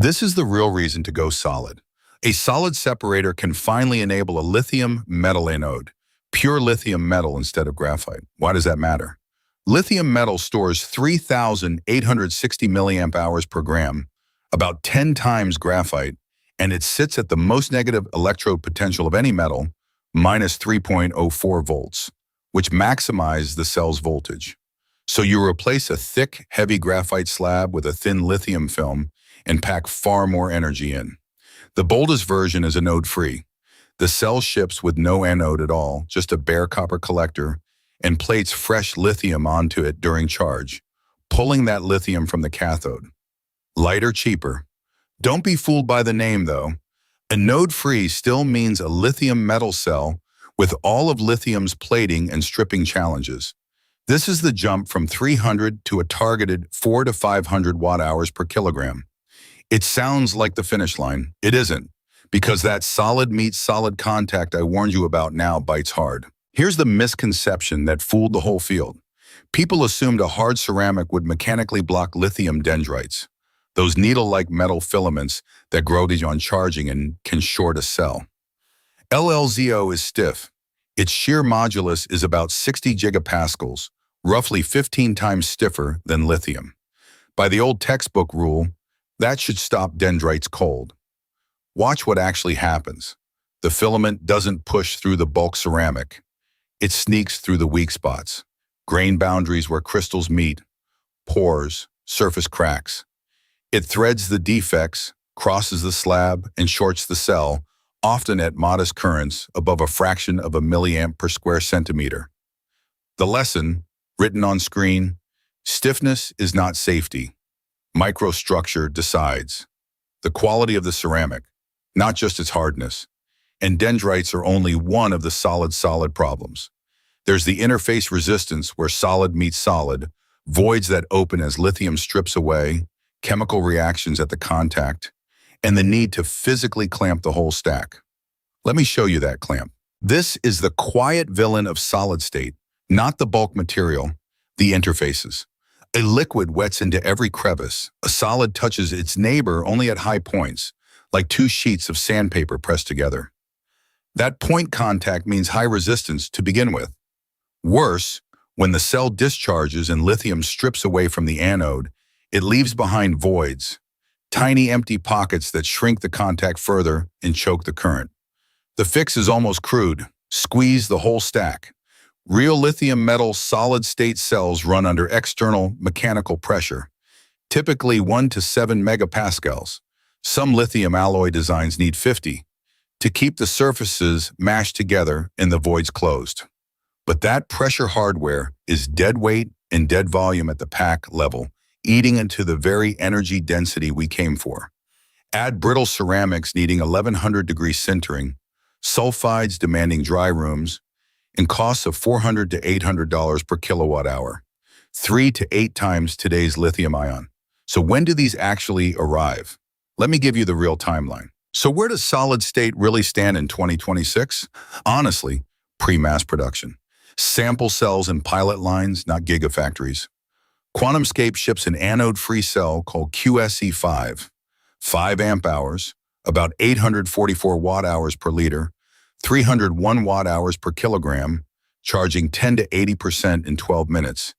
This is the real reason to go solid. A solid separator can finally enable a lithium metal anode, pure lithium metal instead of graphite. Why does that matter? Lithium metal stores 3,860 milliamp hours per gram, about 10 times graphite, and it sits at the most negative electrode potential of any metal, minus 3.04 volts, which maximizes the cell's voltage. So you replace a thick, heavy graphite slab with a thin lithium film and pack far more energy in. The boldest version is anode-free. The cell ships with no anode at all, just a bare copper collector, and plates fresh lithium onto it during charge, pulling that lithium from the cathode. Lighter, cheaper. Don't be fooled by the name, though. Anode-free still means a lithium metal cell with all of lithium's plating and stripping challenges. This is the jump from 300 to a targeted 400 to 500 watt-hours per kilogram. It sounds like the finish line. It isn't, because that solid meets solid contact I warned you about now bites hard. Here's the misconception that fooled the whole field. People assumed a hard ceramic would mechanically block lithium dendrites, those needle-like metal filaments that grow on charging and can short a cell. LLZO is stiff. Its shear modulus is about 60 gigapascals, roughly 15 times stiffer than lithium. By the old textbook rule, that should stop dendrites cold. Watch what actually happens. The filament doesn't push through the bulk ceramic. It sneaks through the weak spots, grain boundaries where crystals meet, pores, surface cracks. It threads the defects, crosses the slab, and shorts the cell, often at modest currents above a fraction of a milliamp per square centimeter. The lesson, written on screen: stiffness is not safety. Microstructure decides. The quality of the ceramic, not just its hardness. And dendrites are only one of the solid problems. There's the interface resistance where solid meets solid, voids that open as lithium strips away, chemical reactions at the contact, and the need to physically clamp the whole stack. Let me show you that clamp. This is the quiet villain of solid state, not the bulk material, the interfaces. A liquid wets into every crevice. A solid touches its neighbor only at high points, like two sheets of sandpaper pressed together. That point contact means high resistance to begin with. Worse, when the cell discharges and lithium strips away from the anode, it leaves behind voids, tiny empty pockets that shrink the contact further and choke the current. The fix is almost crude: squeeze the whole stack. Real lithium metal solid-state cells run under external mechanical pressure, typically 1 to 7 megapascals. Some lithium alloy designs need 50 to keep the surfaces mashed together and the voids closed. But that pressure hardware is dead weight and dead volume at the pack level, eating into the very energy density we came for. Add brittle ceramics needing 1100 degree sintering, sulfides demanding dry rooms, and costs of $400 to $800 per kilowatt hour, 3 to 8 times today's lithium ion. So when do these actually arrive? Let me give you the real timeline. So where does solid state really stand in 2026? Honestly, pre-mass production. Sample cells and pilot lines, not gigafactories. Quantumscape ships an anode-free cell called QSE5, 5 amp hours, about 844 watt-hours per liter, 301 watt-hours per kilogram, charging 10 to 80% in 12 minutes,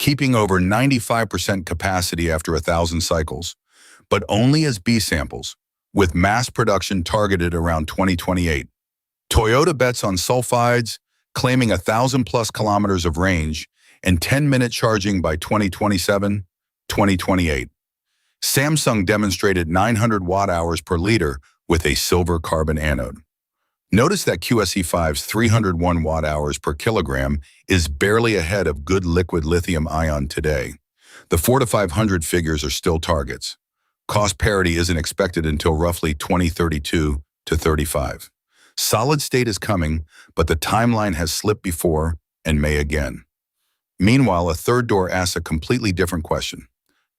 keeping over 95% capacity after 1,000 cycles, but only as B samples, with mass production targeted around 2028. Toyota bets on sulfides, claiming 1,000+ kilometers of range and 10-minute charging by 2027, 2028. Samsung demonstrated 900 watt-hours per liter with a silver carbon anode. Notice that QSE5's 301 watt-hours per kilogram is barely ahead of good liquid lithium-ion today. The 400 to 500 figures are still targets. Cost parity isn't expected until roughly 2032 to 35. Solid state is coming, but the timeline has slipped before and may again. Meanwhile, a third door asks a completely different question.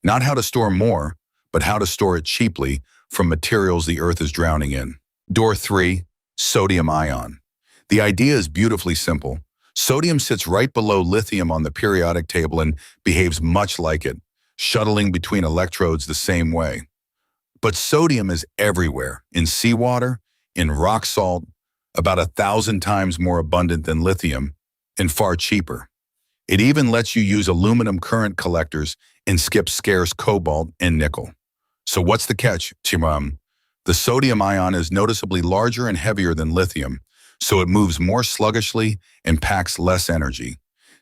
Not how to store more, but how to store it cheaply from materials the Earth is drowning in. Door 3. Sodium ion. The idea is beautifully simple. Sodium sits right below lithium on the periodic table and behaves much like it, shuttling between electrodes the same way. But sodium is everywhere, in seawater, in rock salt, about 1,000 times more abundant than lithium, and far cheaper. It even lets you use aluminum current collectors and skip scarce cobalt and nickel. So what's the catch, Chimam? The sodium ion is noticeably larger and heavier than lithium, so it moves more sluggishly and packs less energy.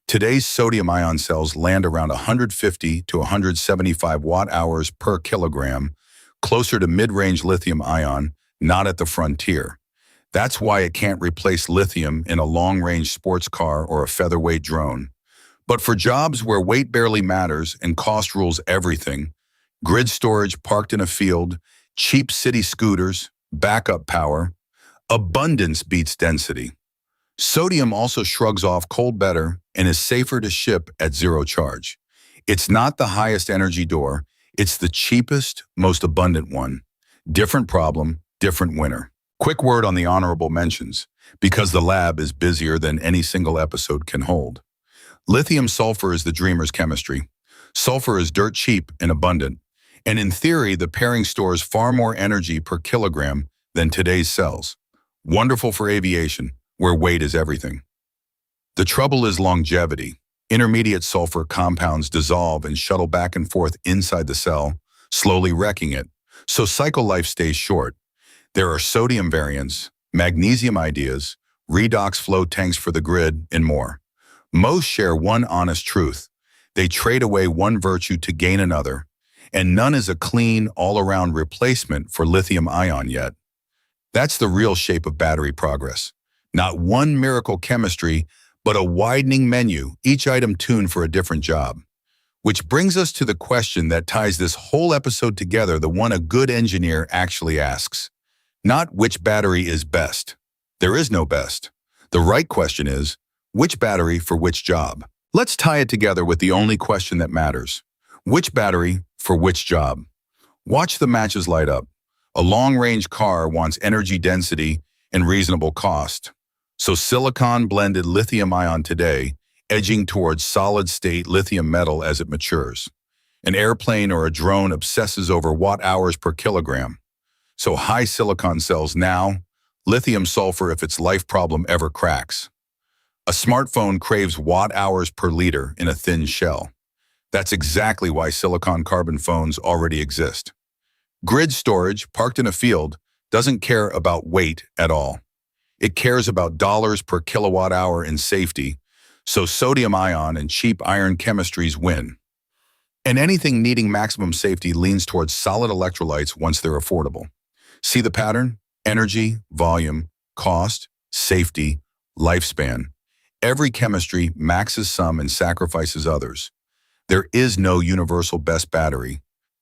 Today's sodium ion cells land around 150 to 175 watt-hours per kilogram, closer to mid-range lithium ion, not at the frontier. That's why it can't replace lithium in a long-range sports car or a featherweight drone. But for jobs where weight barely matters and cost rules everything, grid storage parked in a field, cheap city scooters, backup power, abundance beats density. Sodium also shrugs off cold better and is safer to ship at zero charge. It's not the highest energy door, it's the cheapest, most abundant one. Different problem, different winner. Quick word on the honorable mentions, because the lab is busier than any single episode can hold. Lithium-sulfur is the dreamer's chemistry. Sulfur is dirt cheap and abundant, and in theory, the pairing stores far more energy per kilogram than today's cells. Wonderful for aviation, where weight is everything. The trouble is longevity. Intermediate sulfur compounds dissolve and shuttle back and forth inside the cell, slowly wrecking it, so cycle life stays short. There are sodium variants, magnesium ideas, redox flow tanks for the grid, and more. Most share one honest truth. They trade away one virtue to gain another, and none is a clean, all-around replacement for lithium-ion yet. That's the real shape of battery progress. Not one miracle chemistry, but a widening menu, each item tuned for a different job. Which brings us to the question that ties this whole episode together, the one a good engineer actually asks. Not which battery is best. There is no best. The right question is, which battery for which job? Let's tie it together with the only question that matters. Which battery for which job? Watch the matches light up. A long-range car wants energy density and reasonable cost. So silicon-blended lithium-ion today, edging towards solid-state lithium metal as it matures. An airplane or a drone obsesses over watt-hours per kilogram. So high silicon cells now, lithium-sulfur if its life problem ever cracks. A smartphone craves watt-hours per liter in a thin shell. That's exactly why silicon-carbon phones already exist. Grid storage, parked in a field, doesn't care about weight at all. It cares about dollars per kilowatt hour in safety, so sodium ion and cheap iron chemistries win. And anything needing maximum safety leans towards solid electrolytes once they're affordable. See the pattern? Energy, volume, cost, safety, lifespan. Every chemistry maxes some and sacrifices others. There is no universal best battery.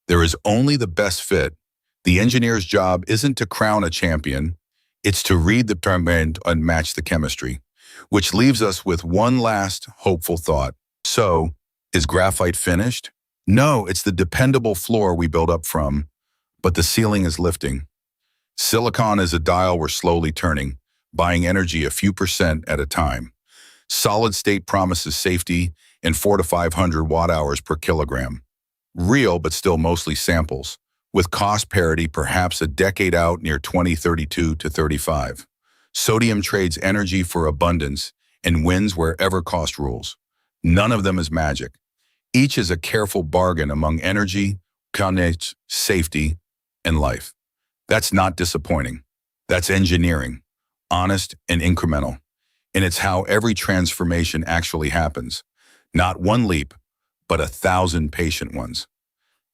There is only the best fit. The engineer's job isn't to crown a champion, it's to read the term and match the chemistry, which leaves us with one last hopeful thought. So, is graphite finished? No, it's the dependable floor we build up from, but the ceiling is lifting. Silicon is a dial we're slowly turning, buying energy a few percent at a time. Solid state promises safety and 400 to 500 watt-hours per kilogram. Real, but still mostly samples, with cost parity perhaps a decade out near 2032 to 35. Sodium trades energy for abundance and wins wherever cost rules. None of them is magic. Each is a careful bargain among energy, connect, safety, and life. That's not disappointing. That's engineering, honest and incremental. And it's how every transformation actually happens. Not one leap, but 1,000 patient ones.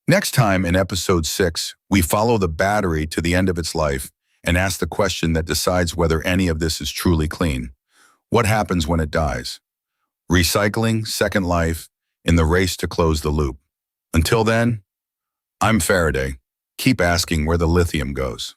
Next time in episode 6, we follow the battery to the end of its life and ask the question that decides whether any of this is truly clean. What happens when it dies? Recycling, second life, in the race to close the loop. Until then, I'm Faraday. Keep asking where the lithium goes.